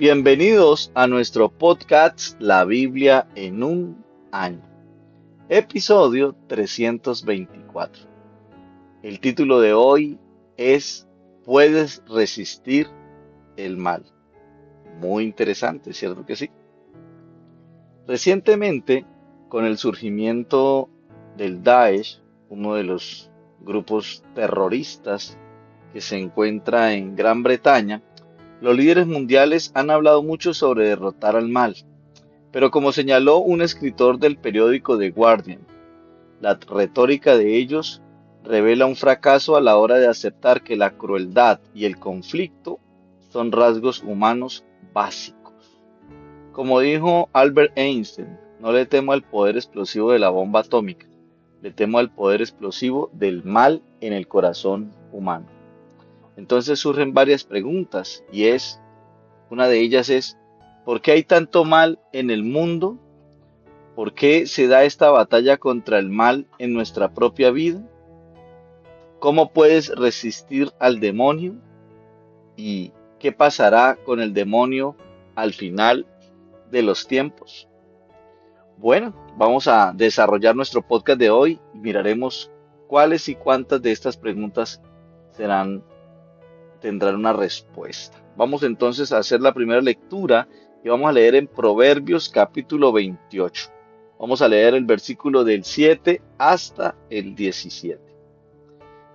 Bienvenidos a nuestro podcast La Biblia en un año, episodio 324. El título de hoy es ¿Puedes resistir el mal? Muy interesante, ¿cierto que sí? Recientemente, con el surgimiento del Daesh, uno de los grupos terroristas que se encuentra en Gran Bretaña, los líderes mundiales han hablado mucho sobre derrotar al mal. Pero como señaló un escritor del periódico The Guardian, la retórica de ellos revela un fracaso a la hora de aceptar que la crueldad y el conflicto son rasgos humanos básicos. Como dijo Albert Einstein, no le temo al poder explosivo de la bomba atómica, le temo al poder explosivo del mal en el corazón humano. Entonces surgen varias preguntas una de ellas es, ¿por qué hay tanto mal en el mundo? ¿Por qué se da esta batalla contra el mal en nuestra propia vida? ¿Cómo puedes resistir al demonio? ¿Y qué pasará con el demonio al final de los tiempos? Bueno, vamos a desarrollar nuestro podcast de hoy y miraremos cuáles y cuántas de estas preguntas tendrán una respuesta. Vamos entonces a hacer la primera lectura y vamos a leer en Proverbios capítulo 28. Vamos a leer el versículo del 7 hasta el 17.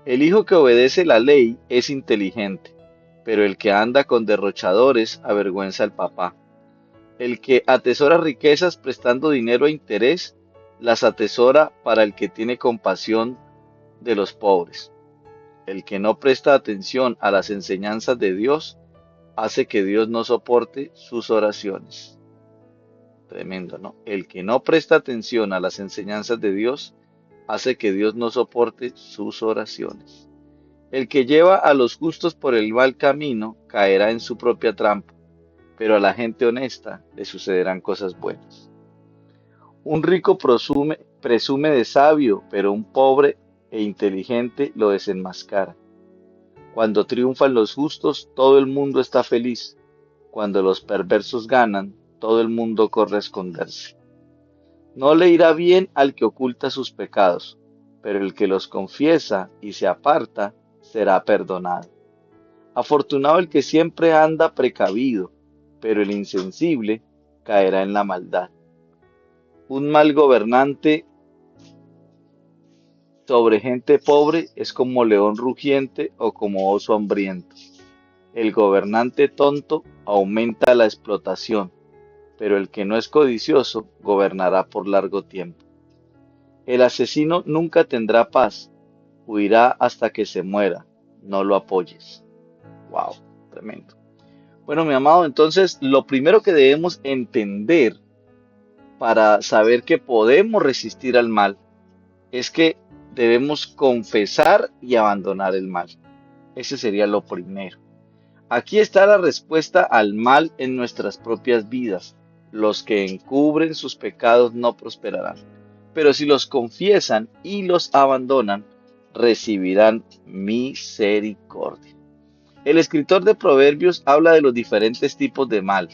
El hijo que obedece la ley es inteligente, pero el que anda con derrochadores avergüenza al papá. El que atesora riquezas prestando dinero a interés, las atesora para el que tiene compasión de los pobres. El que no presta atención a las enseñanzas de Dios, hace que Dios no soporte sus oraciones. Tremendo, ¿no? El que no presta atención a las enseñanzas de Dios, hace que Dios no soporte sus oraciones. El que lleva a los justos por el mal camino, caerá en su propia trampa, pero a la gente honesta le sucederán cosas buenas. Un rico presume de sabio, pero un pobre e inteligente lo desenmascara. Cuando triunfan los justos, todo el mundo está feliz. Cuando los perversos ganan, todo el mundo corre a esconderse. No le irá bien al que oculta sus pecados, pero el que los confiesa y se aparta será perdonado. Afortunado el que siempre anda precavido, pero el insensible caerá en la maldad. Un mal gobernante sobre gente pobre es como león rugiente o como oso hambriento. El gobernante tonto aumenta la explotación, pero el que no es codicioso gobernará por largo tiempo. El asesino nunca tendrá paz, huirá hasta que se muera, no lo apoyes. Wow, tremendo. Bueno, mi amado, entonces lo primero que debemos entender para saber que podemos resistir al mal es que debemos confesar y abandonar el mal. Ese sería lo primero. Aquí está la respuesta al mal en nuestras propias vidas. Los que encubren sus pecados no prosperarán, pero si los confiesan y los abandonan, recibirán misericordia. El escritor de Proverbios habla de los diferentes tipos de mal: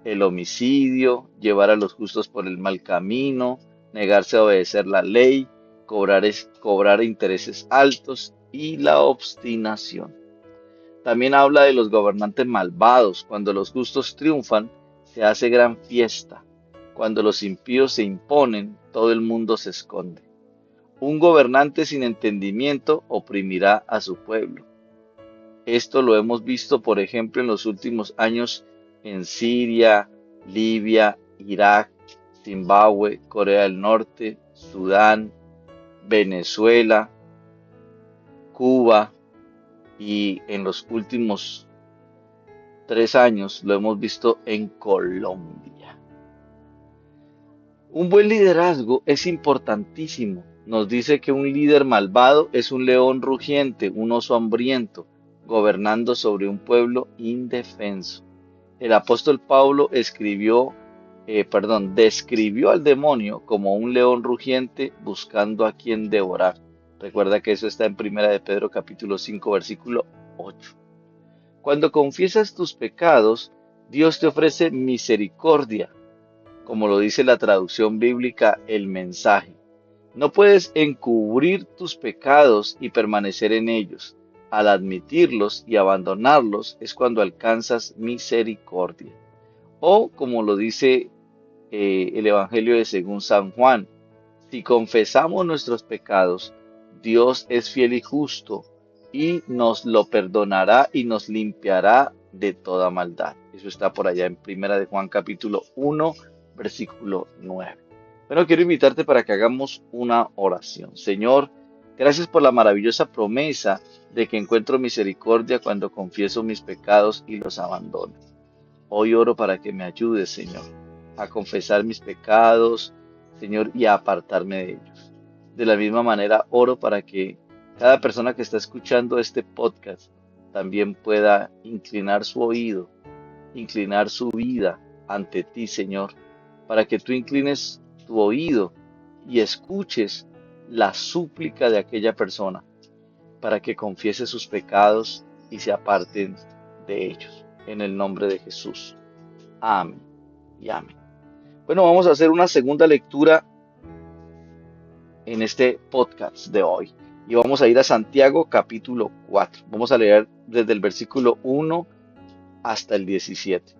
el homicidio, llevar a los justos por el mal camino, negarse a obedecer la ley, cobrar intereses altos y la obstinación. También habla de los gobernantes malvados. Cuando los justos triunfan, se hace gran fiesta. Cuando los impíos se imponen, todo el mundo se esconde. Un gobernante sin entendimiento oprimirá a su pueblo. Esto lo hemos visto, por ejemplo, en los últimos años en Siria, Libia, Irak, Zimbabue, Corea del Norte, Sudán, Venezuela, Cuba, y en los últimos 3 años lo hemos visto en Colombia. Un buen liderazgo es importantísimo. Nos dice que un líder malvado es un león rugiente, un oso hambriento, gobernando sobre un pueblo indefenso. El apóstol Pablo describió al demonio como un león rugiente buscando a quien devorar. Recuerda que eso está en 1 de Pedro capítulo 5 versículo 8. Cuando confiesas tus pecados, Dios te ofrece misericordia, como lo dice la traducción bíblica, el mensaje. No puedes encubrir tus pecados y permanecer en ellos. Al admitirlos y abandonarlos es cuando alcanzas misericordia. O como lo dice el Evangelio de según San Juan, si confesamos nuestros pecados, Dios es fiel y justo y nos lo perdonará y nos limpiará de toda maldad. Eso está por allá en Primera de Juan capítulo 1, versículo 9. Bueno, quiero invitarte para que hagamos una oración. Señor, gracias por la maravillosa promesa de que encuentro misericordia cuando confieso mis pecados y los abandono. Hoy oro para que me ayudes, Señor, a confesar mis pecados, Señor, y a apartarme de ellos. De la misma manera, oro para que cada persona que está escuchando este podcast también pueda inclinar su oído, inclinar su vida ante ti, Señor, para que tú inclines tu oído y escuches la súplica de aquella persona, para que confiese sus pecados y se aparten de ellos. En el nombre de Jesús. Amén y amén. Bueno, vamos a hacer una segunda lectura en este podcast de hoy. Y vamos a ir a Santiago capítulo 4. Vamos a leer desde el versículo 1 hasta el 17.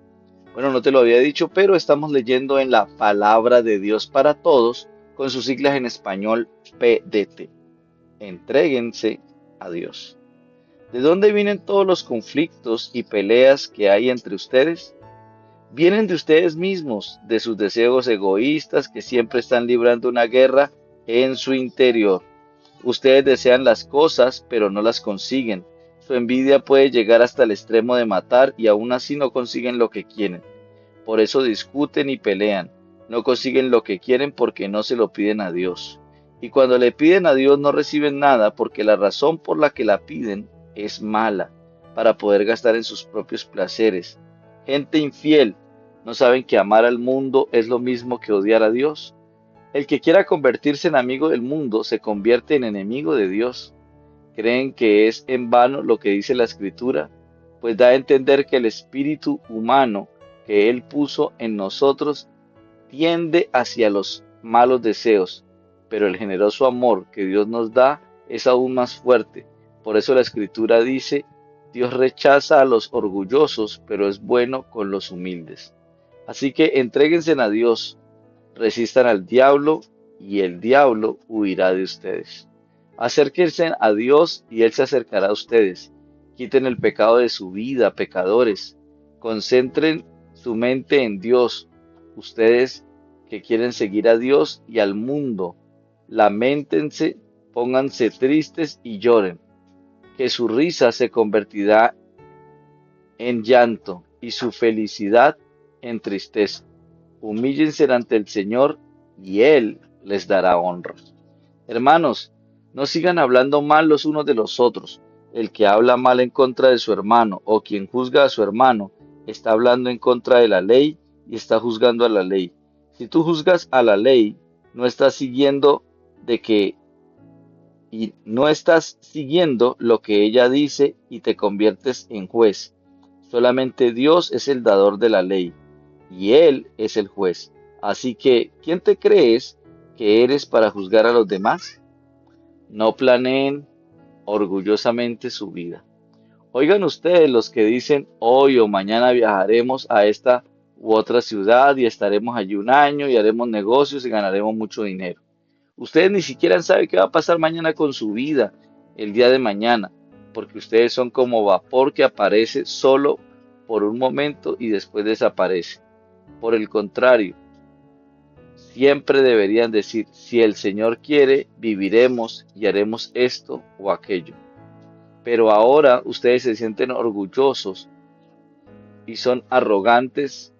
Bueno, no te lo había dicho, pero estamos leyendo en la Palabra de Dios para Todos, con sus siglas en español PDT. Entréguense a Dios. ¿De dónde vienen todos los conflictos y peleas que hay entre ustedes? Vienen de ustedes mismos, de sus deseos egoístas que siempre están librando una guerra en su interior. Ustedes desean las cosas, pero no las consiguen. Su envidia puede llegar hasta el extremo de matar y aún así no consiguen lo que quieren. Por eso discuten y pelean. No consiguen lo que quieren porque no se lo piden a Dios. Y cuando le piden a Dios no reciben nada porque la razón por la que la piden es mala, para poder gastar en sus propios placeres. Gente infiel, ¿no saben que amar al mundo es lo mismo que odiar a Dios? El que quiera convertirse en amigo del mundo se convierte en enemigo de Dios. ¿Creen que es en vano lo que dice la Escritura? Pues da a entender que el espíritu humano que Él puso en nosotros tiende hacia los malos deseos, pero el generoso amor que Dios nos da es aún más fuerte. Por eso la Escritura dice, Dios rechaza a los orgullosos, pero es bueno con los humildes. Así que entréguense a Dios, resistan al diablo y el diablo huirá de ustedes. Acérquense a Dios y Él se acercará a ustedes. Quiten el pecado de su vida, pecadores. Concentren su mente en Dios. Ustedes que quieren seguir a Dios y al mundo, lamentense, pónganse tristes y lloren, que su risa se convertirá en llanto y su felicidad en tristeza. Humíllense ante el Señor y Él les dará honra. Hermanos, no sigan hablando mal los unos de los otros. El que habla mal en contra de su hermano o quien juzga a su hermano está hablando en contra de la ley y está juzgando a la ley. Si tú juzgas a la ley, no estás siguiendo de que y no estás siguiendo lo que ella dice y te conviertes en juez. Solamente Dios es el dador de la ley y Él es el juez. Así que, ¿quién te crees que eres para juzgar a los demás? No planeen orgullosamente su vida. Oigan ustedes los que dicen hoy o mañana viajaremos a esta u otra ciudad y estaremos allí un año y haremos negocios y ganaremos mucho dinero. Ustedes ni siquiera saben qué va a pasar mañana con su vida, el día de mañana, porque ustedes son como vapor que aparece solo por un momento y después desaparece. Por el contrario, siempre deberían decir, si el Señor quiere, viviremos y haremos esto o aquello. Pero ahora ustedes se sienten orgullosos y son arrogantes.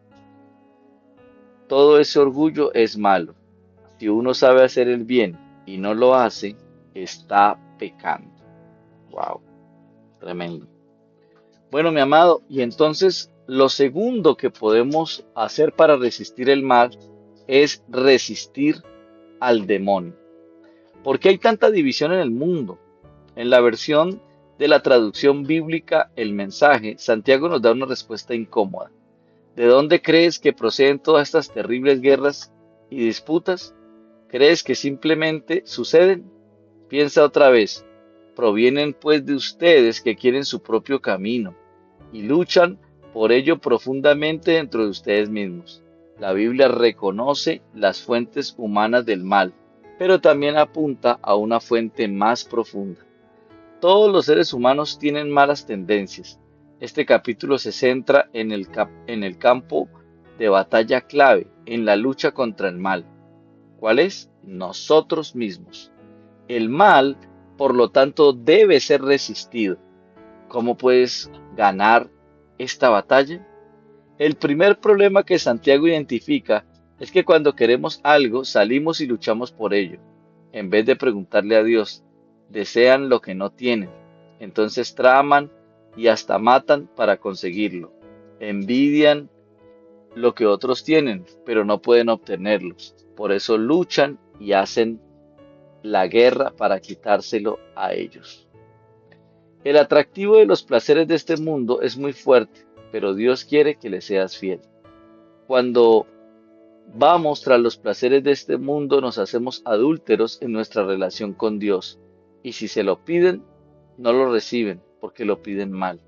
Todo ese orgullo es malo. Si uno sabe hacer el bien y no lo hace, está pecando. Wow, tremendo. Bueno, mi amado, y entonces lo segundo que podemos hacer para resistir el mal es resistir al demonio. ¿Por qué hay tanta división en el mundo? En la versión de la traducción bíblica El Mensaje, Santiago nos da una respuesta incómoda. ¿De dónde crees que proceden todas estas terribles guerras y disputas? ¿Crees que simplemente suceden? Piensa otra vez. Provienen pues de ustedes que quieren su propio camino y luchan por ello profundamente dentro de ustedes mismos. La Biblia reconoce las fuentes humanas del mal, pero también apunta a una fuente más profunda. Todos los seres humanos tienen malas tendencias. Este capítulo se centra en el campo de batalla clave, en la lucha contra el mal. ¿Cuál es? Nosotros mismos. El mal, por lo tanto, debe ser resistido. ¿Cómo puedes ganar esta batalla? El primer problema que Santiago identifica es que cuando queremos algo salimos y luchamos por ello, en vez de preguntarle a Dios. Desean lo que no tienen, entonces traman y hasta matan para conseguirlo. Envidian lo que otros tienen, pero no pueden obtenerlos. Por eso luchan y hacen la guerra para quitárselo a ellos. El atractivo de los placeres de este mundo es muy fuerte, pero Dios quiere que le seas fiel. Cuando vamos tras los placeres de este mundo, nos hacemos adúlteros en nuestra relación con Dios. Y si se lo piden, no lo reciben, porque lo piden mal,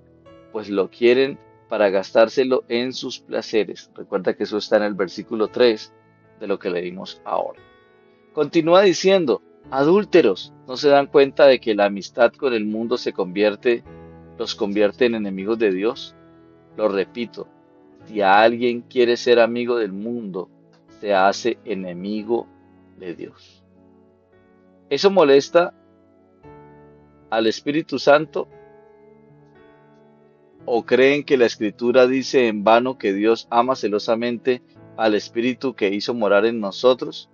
pues lo quieren para gastárselo en sus placeres. Recuerda que eso está en el versículo 3 de lo que leímos ahora. Continúa diciendo, adúlteros, ¿no se dan cuenta de que la amistad con el mundo los convierte en enemigos de Dios? Lo repito, si alguien quiere ser amigo del mundo, se hace enemigo de Dios. ¿Eso molesta al Espíritu Santo? ¿O creen que la Escritura dice en vano que Dios ama celosamente al Espíritu que hizo morar en nosotros?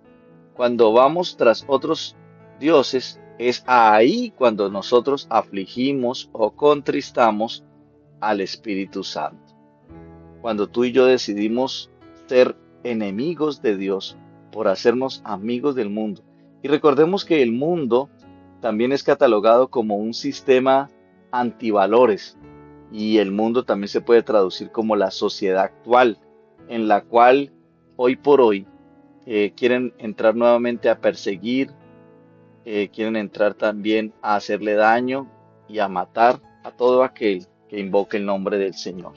Cuando vamos tras otros dioses, es ahí cuando nosotros afligimos o contristamos al Espíritu Santo. Cuando tú y yo decidimos ser enemigos de Dios por hacernos amigos del mundo. Y recordemos que el mundo también es catalogado como un sistema antivalores. Y el mundo también se puede traducir como la sociedad actual, en la cual hoy por hoy quieren entrar nuevamente a perseguir, quieren entrar también a hacerle daño y a matar a todo aquel que invoque el nombre del Señor.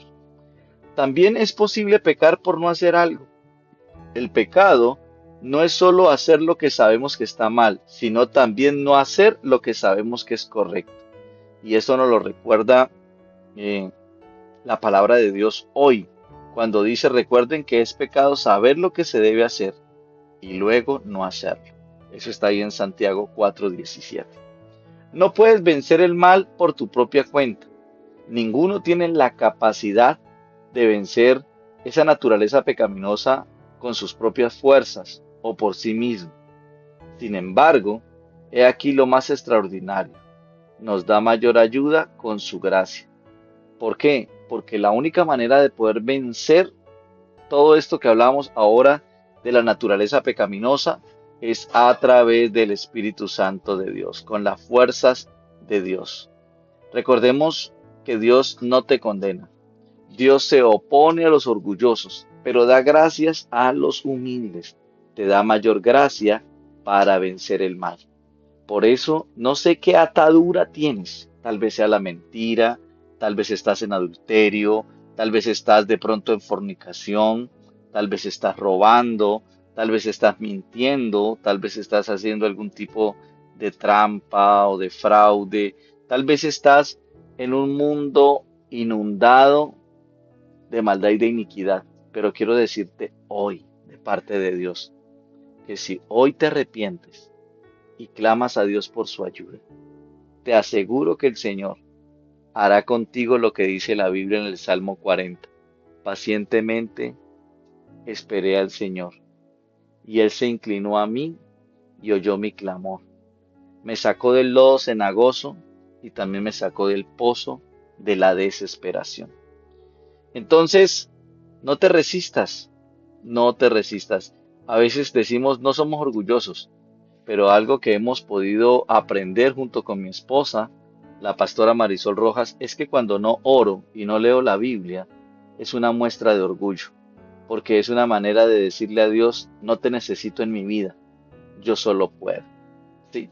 También es posible pecar por no hacer algo. El pecado no es solo hacer lo que sabemos que está mal, sino también no hacer lo que sabemos que es correcto. Y eso nos lo recuerda eh, la palabra de Dios hoy, cuando dice, recuerden que es pecado saber lo que se debe hacer y luego no hacerlo. Eso está ahí en Santiago 4:17. No puedes vencer el mal por tu propia cuenta. Ninguno tiene la capacidad de vencer esa naturaleza pecaminosa con sus propias fuerzas o por sí mismo. Sin embargo, he aquí lo más extraordinario. Nos da mayor ayuda con su gracia. ¿Por qué? Porque la única manera de poder vencer todo esto que hablamos ahora de la naturaleza pecaminosa es a través del Espíritu Santo de Dios, con las fuerzas de Dios. Recordemos que Dios no te condena. Dios se opone a los orgullosos, pero da gracias a los humildes. Te da mayor gracia para vencer el mal. Por eso, no sé qué atadura tienes. Tal vez sea la mentira, tal vez estás en adulterio, tal vez estás de pronto en fornicación, tal vez estás robando, tal vez estás mintiendo, tal vez estás haciendo algún tipo de trampa o de fraude, tal vez estás en un mundo inundado de maldad y de iniquidad. Pero quiero decirte hoy, de parte de Dios, que si hoy te arrepientes y clamas a Dios por su ayuda, te aseguro que el Señor hará contigo lo que dice la Biblia en el Salmo 40. Pacientemente esperé al Señor, y Él se inclinó a mí y oyó mi clamor. Me sacó del lodo cenagoso y también me sacó del pozo de la desesperación. Entonces, no te resistas, no te resistas. A veces decimos no somos orgullosos, pero algo que hemos podido aprender junto con mi esposa, la pastora Marisol Rojas, es que cuando no oro y no leo la Biblia, es una muestra de orgullo, porque es una manera de decirle a Dios, no te necesito en mi vida, yo solo puedo. ¿Sí?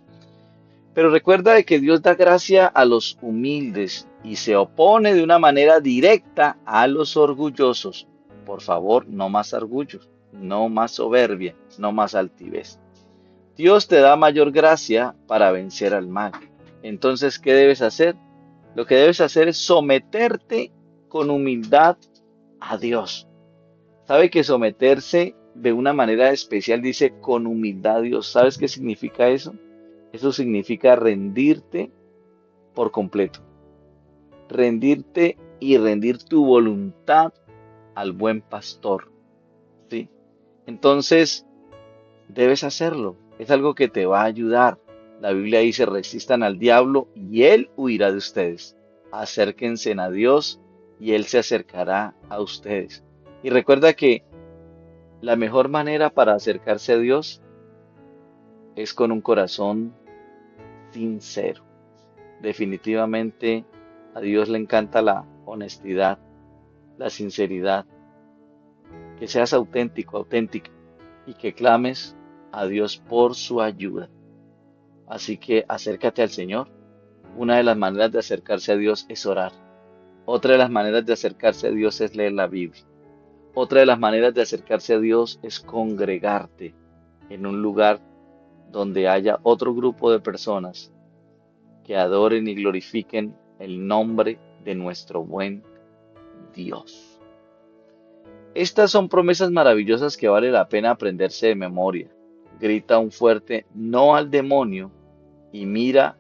Pero recuerda de que Dios da gracia a los humildes y se opone de una manera directa a los orgullosos. Por favor, no más orgullo, no más soberbia, no más altivez. Dios te da mayor gracia para vencer al mal. Entonces, ¿qué debes hacer? Lo que debes hacer es someterte con humildad a Dios. ¿Sabe que someterse de una manera especial dice con humildad a Dios? ¿Sabes qué significa eso? Eso significa rendirte por completo. Rendirte y rendir tu voluntad al buen pastor. ¿Sí? Entonces, debes hacerlo. Es algo que te va a ayudar. La Biblia dice, resistan al diablo y él huirá de ustedes. Acérquense a Dios y él se acercará a ustedes. Y recuerda que la mejor manera para acercarse a Dios es con un corazón sincero. Definitivamente a Dios le encanta la honestidad, la sinceridad, que seas auténtico, auténtica y que clames a Dios por su ayuda. Así que acércate al Señor. Una de las maneras de acercarse a Dios es orar. Otra de las maneras de acercarse a Dios es leer la Biblia. Otra de las maneras de acercarse a Dios es congregarte en un lugar donde haya otro grupo de personas que adoren y glorifiquen el nombre de nuestro buen Dios. Estas son promesas maravillosas que vale la pena aprenderse de memoria. Grita un fuerte no al demonio y mira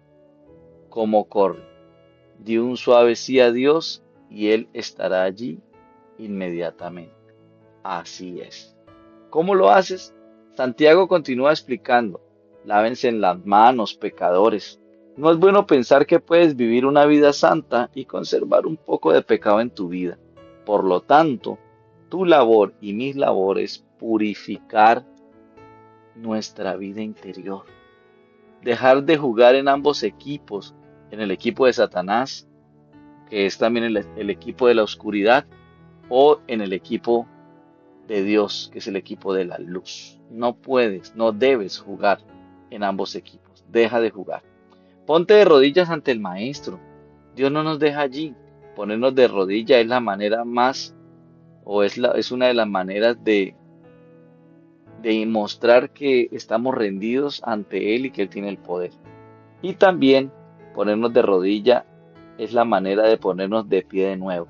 cómo corre. Di un suave sí a Dios y Él estará allí inmediatamente. Así es. ¿Cómo lo haces? Santiago continúa explicando. Lávense en las manos, pecadores. No es bueno pensar que puedes vivir una vida santa y conservar un poco de pecado en tu vida. Por lo tanto, tu labor y mis labor es purificar nuestra vida interior. Dejar de jugar en ambos equipos, en el equipo de Satanás, que es también el equipo de la oscuridad, o en el equipo de Dios, que es el equipo de la luz. No puedes, no debes jugar en ambos equipos. Deja de jugar. Ponte de rodillas ante el Maestro. Dios no nos deja allí. Ponernos de rodillas es la manera más, o es una de las maneras de mostrar que estamos rendidos ante Él y que Él tiene el poder. Y también ponernos de rodilla es la manera de ponernos de pie de nuevo.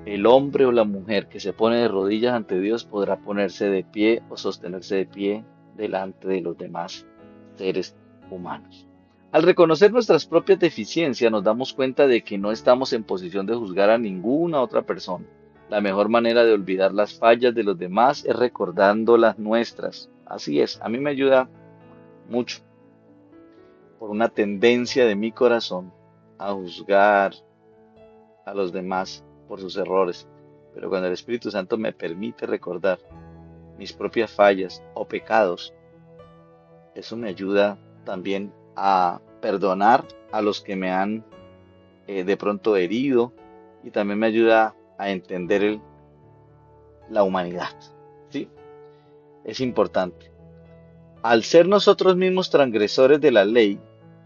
El hombre o la mujer que se pone de rodillas ante Dios podrá ponerse de pie o sostenerse de pie delante de los demás seres humanos. Al reconocer nuestras propias deficiencias, nos damos cuenta de que no estamos en posición de juzgar a ninguna otra persona. La mejor manera de olvidar las fallas de los demás es recordando las nuestras. Así es, a mí me ayuda mucho por una tendencia de mi corazón a juzgar a los demás por sus errores. Pero cuando el Espíritu Santo me permite recordar mis propias fallas o pecados, eso me ayuda también a perdonar a los que me han de pronto herido y también me ayuda a entender la humanidad. ¿Sí? Es importante. Al ser nosotros mismos transgresores de la ley,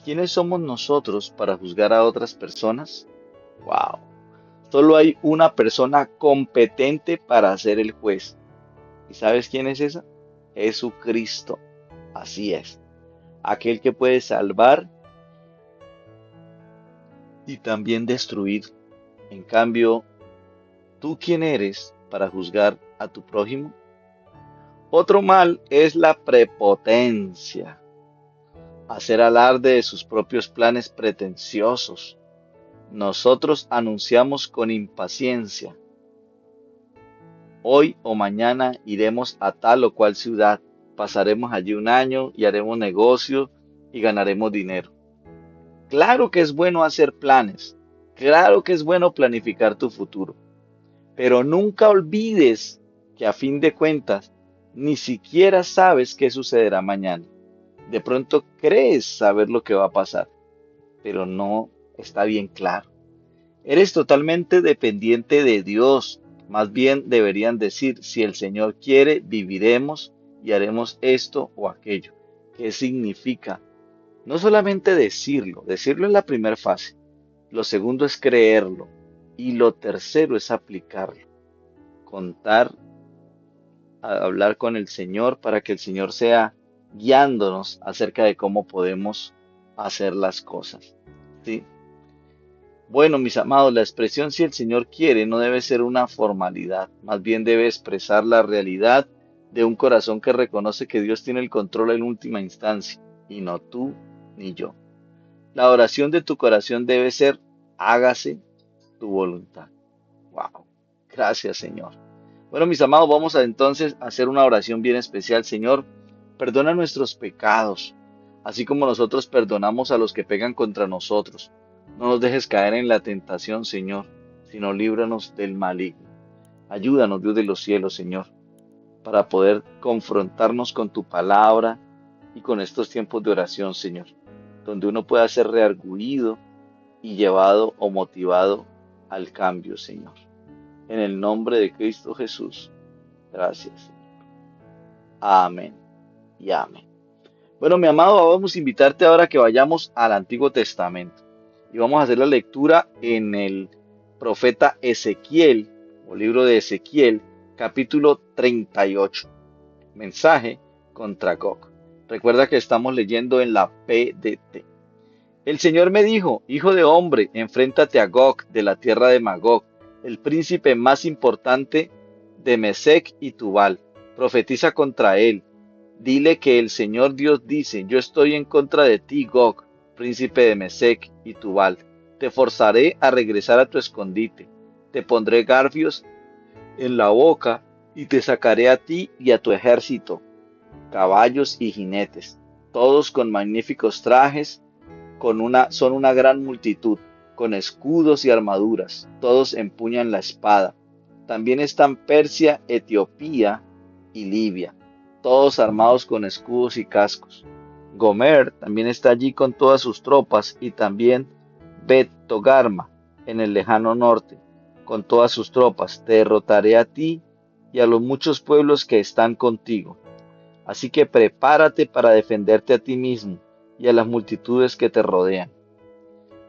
¿quiénes somos nosotros para juzgar a otras personas? ¡Wow! Solo hay una persona competente para ser el juez. ¿Y sabes quién es esa? Jesucristo. Así es. Aquel que puede salvar y también destruir. En cambio, ¿tú quién eres para juzgar a tu prójimo? Otro mal es la prepotencia. Hacer alarde de sus propios planes pretenciosos. Nosotros anunciamos con impaciencia. Hoy o mañana iremos a tal o cual ciudad, pasaremos allí un año y haremos negocio y ganaremos dinero. Claro que es bueno hacer planes, claro que es bueno planificar tu futuro, pero nunca olvides que a fin de cuentas ni siquiera sabes qué sucederá mañana. De pronto crees saber lo que va a pasar, pero no está bien claro. Eres totalmente dependiente de Dios. Más bien deberían decir, si el Señor quiere, viviremos y haremos esto o aquello. ¿Qué significa? No solamente decirlo, decirlo es la primera fase. Lo segundo es creerlo. Y lo tercero es aplicarlo. Contar, hablar con el Señor para que el Señor sea guiándonos acerca de cómo podemos hacer las cosas. ¿Sí? Bueno, mis amados, la expresión si el Señor quiere no debe ser una formalidad, más bien debe expresar la realidad de un corazón que reconoce que Dios tiene el control en última instancia, y no tú ni yo. La oración de tu corazón debe ser, hágase tu voluntad. Wow, gracias Señor. Bueno, mis amados, vamos a entonces hacer una oración bien especial. Señor, perdona nuestros pecados, así como nosotros perdonamos a los que pecan contra nosotros. No nos dejes caer en la tentación, Señor, sino líbranos del maligno. Ayúdanos, Dios de los cielos, Señor, para poder confrontarnos con tu palabra y con estos tiempos de oración, Señor, donde uno pueda ser reargüido y llevado o motivado al cambio, Señor. En el nombre de Cristo Jesús. Gracias, Señor. Amén y amén. Bueno, mi amado, vamos a invitarte ahora a que vayamos al Antiguo Testamento y vamos a hacer la lectura en el profeta Ezequiel, o libro de Ezequiel, capítulo 38. Mensaje contra Gog. Recuerda que estamos leyendo en la PDT. El Señor me dijo, hijo de hombre, enfréntate a Gog de la tierra de Magog, el príncipe más importante de Mesec y Tubal. Profetiza contra él. Dile que el Señor Dios dice, yo estoy en contra de ti, Gog, príncipe de Mesec y Tubal. Te forzaré a regresar a tu escondite. Te pondré garfios en la boca y te sacaré a ti y a tu ejército, caballos y jinetes, todos con magníficos trajes, son una gran multitud, con escudos y armaduras, todos empuñan la espada. También están Persia, Etiopía y Libia, todos armados con escudos y cascos. Gomer también está allí con todas sus tropas, y también Bet Togarma en el lejano norte, con todas sus tropas. Te derrotaré a ti y a los muchos pueblos que están contigo. Así que prepárate para defenderte a ti mismo y a las multitudes que te rodean.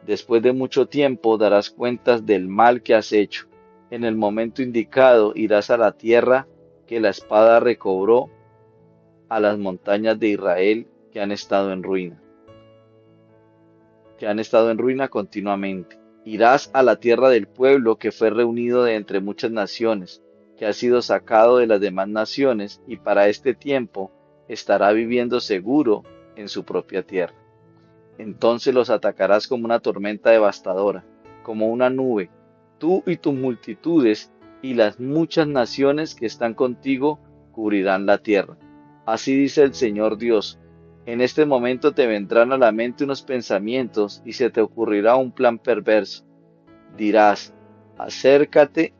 Después de mucho tiempo darás cuentas del mal que has hecho. En el momento indicado irás a la tierra que la espada recobró, a las montañas de Israel que han estado en ruina continuamente. Irás a la tierra del pueblo que fue reunido de entre muchas naciones, que ha sido sacado de las demás naciones, y para este tiempo estará viviendo seguro en su propia tierra. Entonces los atacarás como una tormenta devastadora, como una nube, tú y tus multitudes y las muchas naciones que están contigo cubrirán la tierra. Así dice el Señor Dios. En este momento te vendrán a la mente unos pensamientos y se te ocurrirá un plan perverso. Dirás, acércate,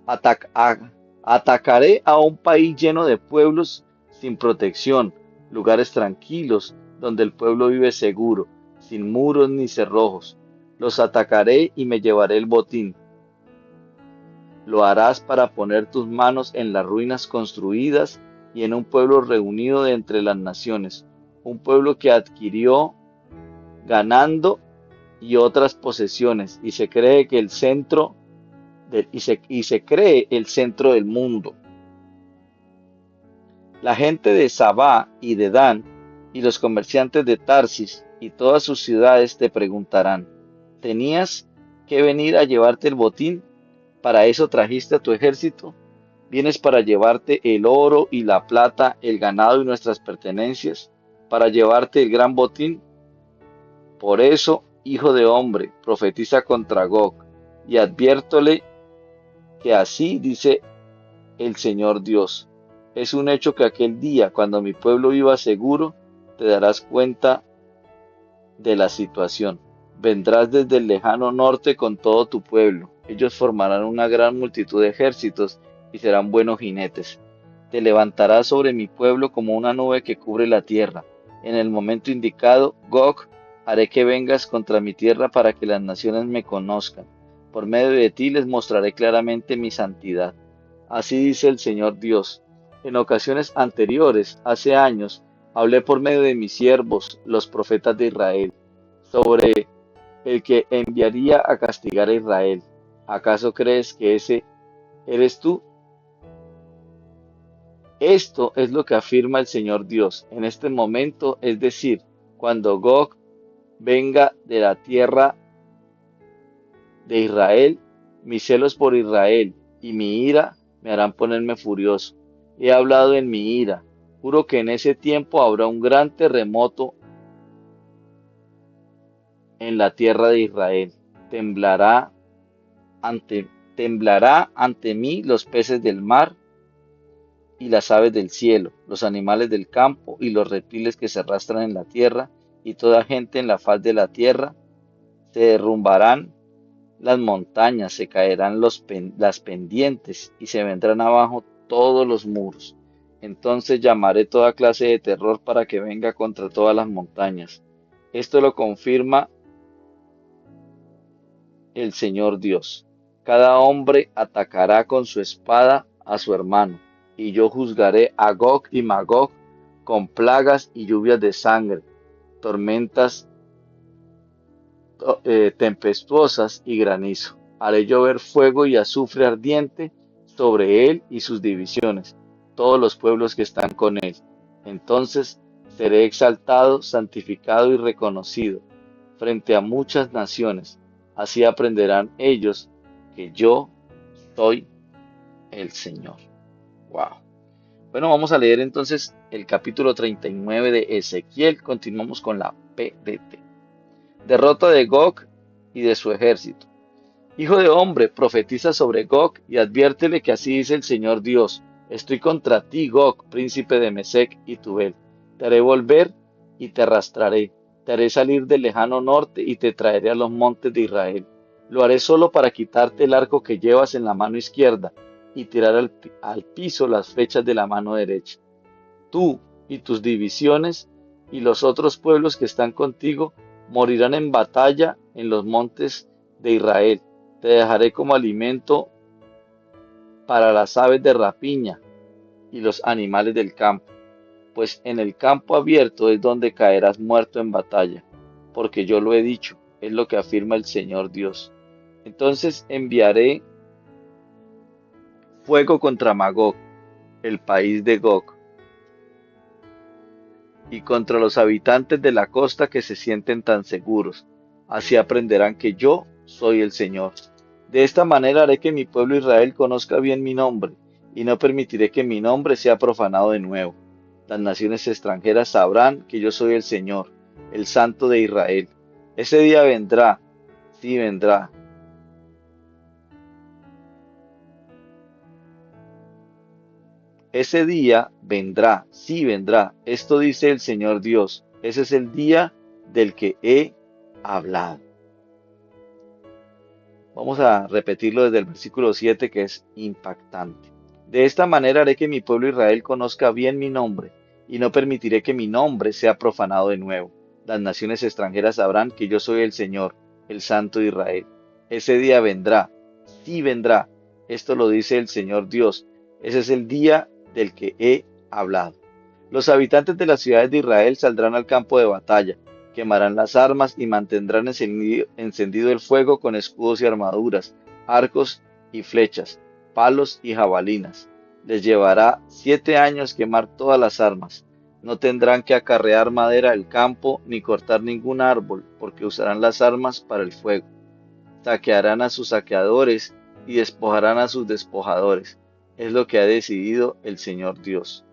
atacaré a un país lleno de pueblos sin protección, lugares tranquilos donde el pueblo vive seguro, sin muros ni cerrojos. Los atacaré y me llevaré el botín. Lo harás para poner tus manos en las ruinas construidas y en un pueblo reunido de entre las naciones, un pueblo que adquirió ganando y otras posesiones, y se cree que el centro se cree el centro del mundo. La gente de Sabá y de Dan y los comerciantes de Tarsis y todas sus ciudades te preguntarán, ¿tenías que venir a llevarte el botín? ¿Para eso trajiste a tu ejército? ¿Vienes para llevarte el oro y la plata, el ganado y nuestras pertenencias? ¿Para llevarte el gran botín? Por eso, hijo de hombre, profetiza contra Gog y adviértole que así dice el Señor Dios. Es un hecho que aquel día, cuando mi pueblo viva seguro, te darás cuenta de la situación. Vendrás desde el lejano norte con todo tu pueblo. Ellos formarán una gran multitud de ejércitos y serán buenos jinetes. Te levantarás sobre mi pueblo como una nube que cubre la tierra. En el momento indicado, Gog, haré que vengas contra mi tierra para que las naciones me conozcan. Por medio de ti les mostraré claramente mi santidad. Así dice el Señor Dios. En ocasiones anteriores, hace años, hablé por medio de mis siervos, los profetas de Israel, sobre el que enviaría a castigar a Israel. ¿Acaso crees que ese eres tú? Esto es lo que afirma el Señor Dios en este momento, es decir, cuando Gog venga de la tierra de Israel, mis celos por Israel y mi ira me harán ponerme furioso. He hablado en mi ira. Juro que en ese tiempo habrá un gran terremoto en la tierra de Israel. Temblará temblará ante mí los peces del mar y las aves del cielo, los animales del campo y los reptiles que se arrastran en la tierra, y toda gente en la faz de la tierra. Se derrumbarán las montañas, se caerán las pendientes y se vendrán abajo todos los muros. Entonces llamaré toda clase de terror para que venga contra todas las montañas. Esto lo confirma el Señor Dios. Cada hombre atacará con su espada a su hermano, y yo juzgaré a Gog y Magog con plagas y lluvias de sangre, tormentas tempestuosas y granizo. Haré llover fuego y azufre ardiente sobre él y sus divisiones, todos los pueblos que están con él. Entonces seré exaltado, santificado y reconocido frente a muchas naciones. Así aprenderán ellos que yo soy el Señor. Wow. Bueno, vamos a leer entonces el capítulo 39 de Ezequiel. Continuamos con la PDT. Derrota de Gog y de su ejército. Hijo de hombre, profetiza sobre Gog y adviértele que así dice el Señor Dios. Estoy contra ti, Gog, príncipe de Mesec y Tubel. Te haré volver y te arrastraré. Te haré salir del lejano norte y te traeré a los montes de Israel. Lo haré solo para quitarte el arco que llevas en la mano izquierda y tirar al piso las flechas de la mano derecha. Tú y tus divisiones y los otros pueblos que están contigo morirán en batalla en los montes de Israel. Te dejaré como alimento para las aves de rapiña y los animales del campo, pues en el campo abierto es donde caerás muerto en batalla, porque yo lo he dicho, es lo que afirma el Señor Dios. Entonces enviaré fuego contra Magog, el país de Gog, y contra los habitantes de la costa que se sienten tan seguros. Así aprenderán que yo soy el Señor. De esta manera haré que mi pueblo Israel conozca bien mi nombre, y no permitiré que mi nombre sea profanado de nuevo. Las naciones extranjeras sabrán que yo soy el Señor, el Santo de Israel. Ese día vendrá, sí vendrá. Ese día vendrá, sí vendrá. Esto dice el Señor Dios. Ese es el día del que he hablado. Vamos a repetirlo desde el versículo 7, que es impactante. De esta manera haré que mi pueblo Israel conozca bien mi nombre, y no permitiré que mi nombre sea profanado de nuevo. Las naciones extranjeras sabrán que yo soy el Señor, el Santo de Israel. Ese día vendrá, sí vendrá. Esto lo dice el Señor Dios. Ese es el día del que he hablado. Los habitantes de las ciudades de Israel saldrán al campo de batalla, quemarán las armas y mantendrán encendido el fuego con escudos y armaduras, arcos y flechas, palos y jabalinas. Les llevará 7 años quemar todas las armas. No tendrán que acarrear madera del campo ni cortar ningún árbol, porque usarán las armas para el fuego. Saquearán a sus saqueadores y despojarán a sus despojadores. Es lo que ha decidido el Señor Dios.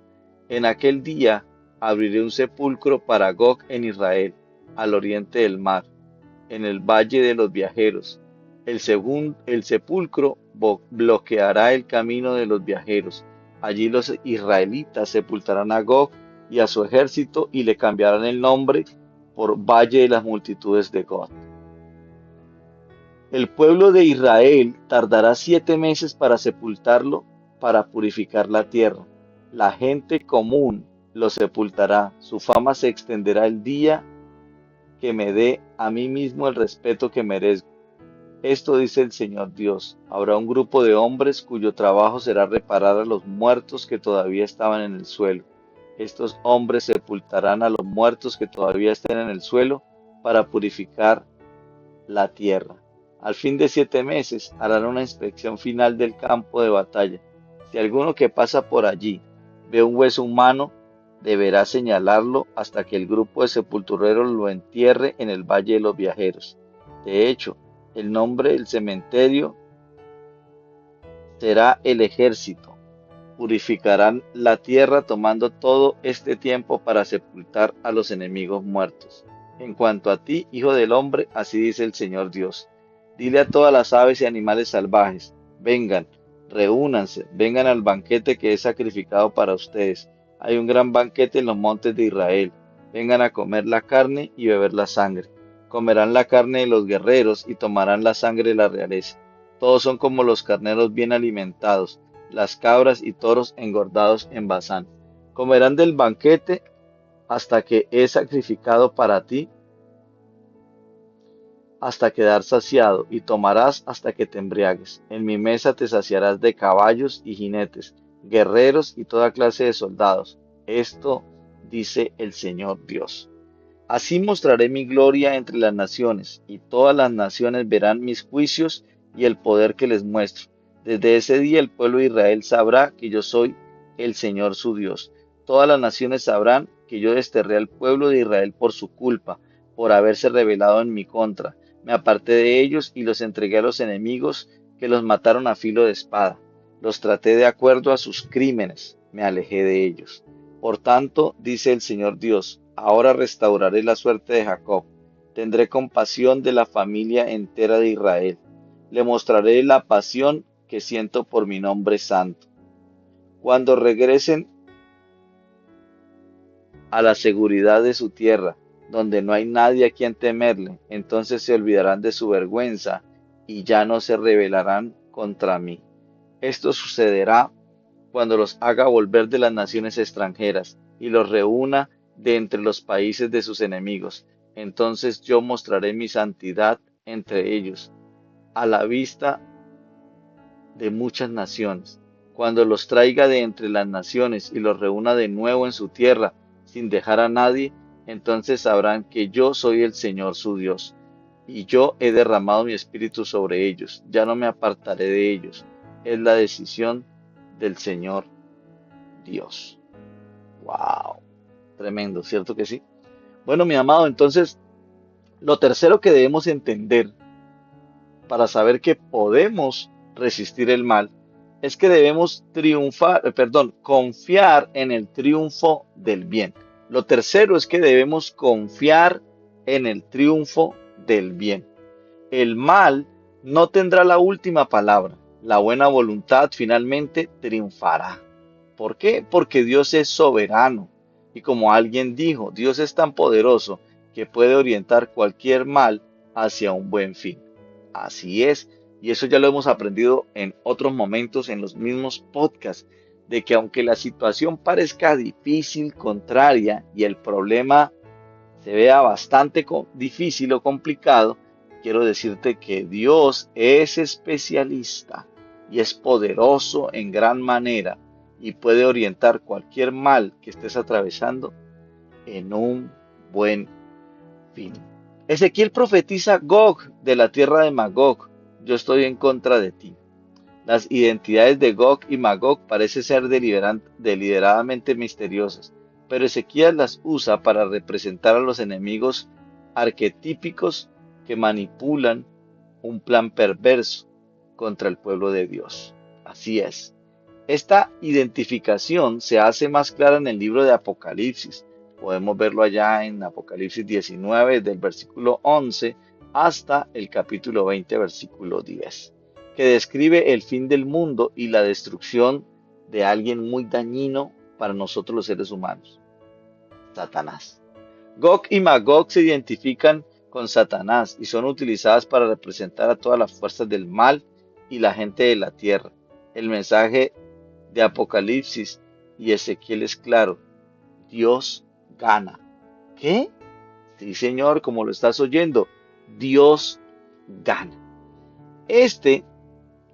En aquel día abriré un sepulcro para Gog en Israel, al oriente del mar, en el valle de los viajeros. El sepulcro bloqueará el camino de los viajeros. Allí los israelitas sepultarán a Gog y a su ejército y le cambiarán el nombre por Valle de las Multitudes de Gog. El pueblo de Israel tardará 7 meses para sepultarlo, para purificar la tierra. La gente común lo sepultará. Su fama se extenderá el día que me dé a mí mismo el respeto que merezco. Esto dice el Señor Dios. Habrá un grupo de hombres cuyo trabajo será reparar a los muertos que todavía estaban en el suelo. Estos hombres sepultarán a los muertos que todavía estén en el suelo para purificar la tierra. Al fin de 7 meses harán una inspección final del campo de batalla. Si alguno que pasa por allí ve un hueso humano, deberá señalarlo hasta que el grupo de sepultureros lo entierre en el Valle de los Viajeros. De hecho, el nombre del cementerio será el Ejército. Purificarán la tierra tomando todo este tiempo para sepultar a los enemigos muertos. En cuanto a ti, hijo del hombre, así dice el Señor Dios. Dile a todas las aves y animales salvajes, vengan, reúnanse, vengan al banquete que he sacrificado para ustedes. Hay un gran banquete en los montes de Israel. Vengan a comer la carne y beber la sangre. Comerán la carne de los guerreros y tomarán la sangre de la realeza. Todos son como los carneros bien alimentados, las cabras y toros engordados en Basán. Comerán del banquete hasta que he sacrificado para ti, hasta quedar saciado, y tomarás hasta que te embriagues. En mi mesa te saciarás de caballos y jinetes, guerreros y toda clase de soldados. Esto dice el Señor Dios. Así mostraré mi gloria entre las naciones, y todas las naciones verán mis juicios y el poder que les muestro. Desde ese día el pueblo de Israel sabrá que yo soy el Señor su Dios. Todas las naciones sabrán que yo desterré al pueblo de Israel por su culpa, por haberse rebelado en mi contra. Me aparté de ellos y los entregué a los enemigos, que los mataron a filo de espada. Los traté de acuerdo a sus crímenes, me alejé de ellos. Por tanto, dice el Señor Dios, ahora restauraré la suerte de Jacob, tendré compasión de la familia entera de Israel, le mostraré la pasión que siento por mi nombre santo. Cuando regresen a la seguridad de su tierra, donde no hay nadie a quien temerle, entonces se olvidarán de su vergüenza y ya no se rebelarán contra mí. Esto sucederá cuando los haga volver de las naciones extranjeras y los reúna de entre los países de sus enemigos. Entonces yo mostraré mi santidad entre ellos, a la vista de muchas naciones. Cuando los traiga de entre las naciones y los reúna de nuevo en su tierra, sin dejar a nadie, entonces sabrán que yo soy el Señor su Dios, y yo he derramado mi espíritu sobre ellos, ya no me apartaré de ellos. Es la decisión del Señor Dios. Wow, tremendo, ¿cierto que sí? Bueno, mi amado, entonces, lo tercero que debemos entender para saber que podemos resistir el mal es que debemos confiar en el triunfo del bien. Lo tercero es que debemos confiar en el triunfo del bien. El mal no tendrá la última palabra. La buena voluntad finalmente triunfará. ¿Por qué? Porque Dios es soberano. Y como alguien dijo, Dios es tan poderoso que puede orientar cualquier mal hacia un buen fin. Así es, y eso ya lo hemos aprendido en otros momentos en los mismos podcasts, de que aunque la situación parezca difícil, contraria y el problema se vea bastante difícil o complicado, quiero decirte que Dios es especialista y es poderoso en gran manera y puede orientar cualquier mal que estés atravesando en un buen fin. Ezequiel profetiza Gog de la tierra de Magog. Yo estoy en contra de ti. Las identidades de Gog y Magog parecen ser deliberadamente misteriosas, pero Ezequiel las usa para representar a los enemigos arquetípicos que manipulan un plan perverso contra el pueblo de Dios. Así es. Esta identificación se hace más clara en el libro de Apocalipsis. Podemos verlo allá en Apocalipsis 19, del versículo 11 hasta el capítulo 20, versículo 10, que describe el fin del mundo y la destrucción de alguien muy dañino para nosotros los seres humanos, Satanás. Gog y Magog se identifican con Satanás y son utilizadas para representar a todas las fuerzas del mal y la gente de la tierra. El mensaje de Apocalipsis y Ezequiel es claro: Dios gana. ¿Qué? Sí, Señor, como lo estás oyendo, Dios gana. Este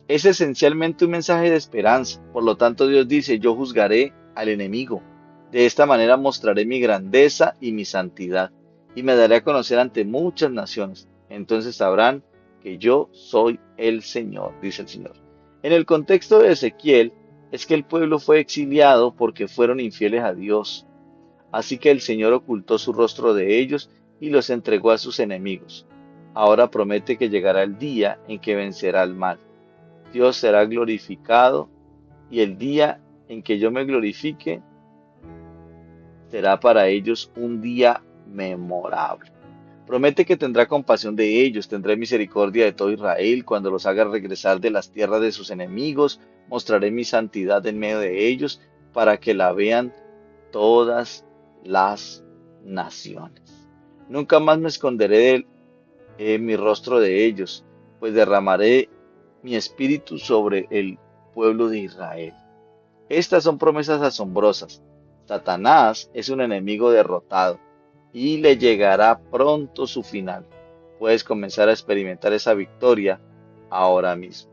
es esencialmente un mensaje de esperanza. Por lo tanto, Dios dice, yo juzgaré al enemigo. De esta manera mostraré mi grandeza y mi santidad, y me daré a conocer ante muchas naciones. Entonces sabrán que yo soy el Señor, dice el Señor. En el contexto de Ezequiel, es que el pueblo fue exiliado porque fueron infieles a Dios. Así que el Señor ocultó su rostro de ellos y los entregó a sus enemigos. Ahora promete que llegará el día en que vencerá el mal. Dios será glorificado y el día en que yo me glorifique será para ellos un día memorable. Promete que tendrá compasión de ellos, tendré misericordia de todo Israel cuando los haga regresar de las tierras de sus enemigos, mostraré mi santidad en medio de ellos para que la vean todas las naciones. Nunca más me esconderé de mi rostro de ellos, pues derramaré mi espíritu sobre el pueblo de Israel. Estas son promesas asombrosas. Satanás es un enemigo derrotado y le llegará pronto su final. Puedes comenzar a experimentar esa victoria ahora mismo.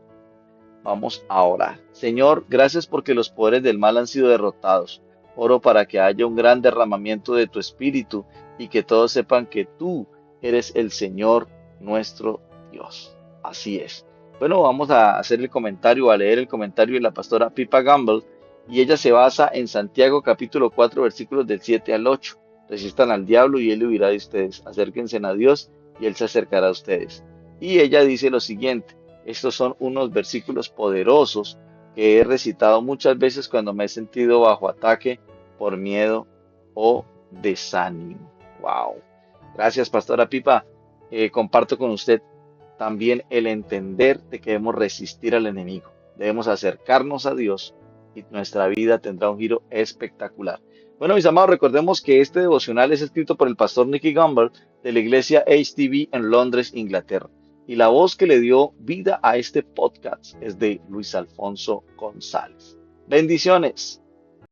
Vamos a orar. Señor, gracias porque los poderes del mal han sido derrotados. Oro para que haya un gran derramamiento de tu espíritu y que todos sepan que tú eres el Señor nuestro Dios. Así es. Bueno, vamos a hacer el comentario, a leer el comentario de la pastora Pippa Gamble, y ella se basa en Santiago capítulo 4 versículos del 7 al 8. Resistan al diablo y él huirá de ustedes. Acérquense a Dios y él se acercará a ustedes. Y ella dice lo siguiente. Estos son unos versículos poderosos que he recitado muchas veces cuando me he sentido bajo ataque por miedo o desánimo. Wow. Gracias, Pastora Pipa. Comparto con usted también el entender de que debemos resistir al enemigo. Debemos acercarnos a Dios y nuestra vida tendrá un giro espectacular. Bueno, mis amados, recordemos que este devocional es escrito por el pastor Nicky Gumbel de la iglesia HTB en Londres, Inglaterra. Y la voz que le dio vida a este podcast es de Luis Alfonso González. Bendiciones.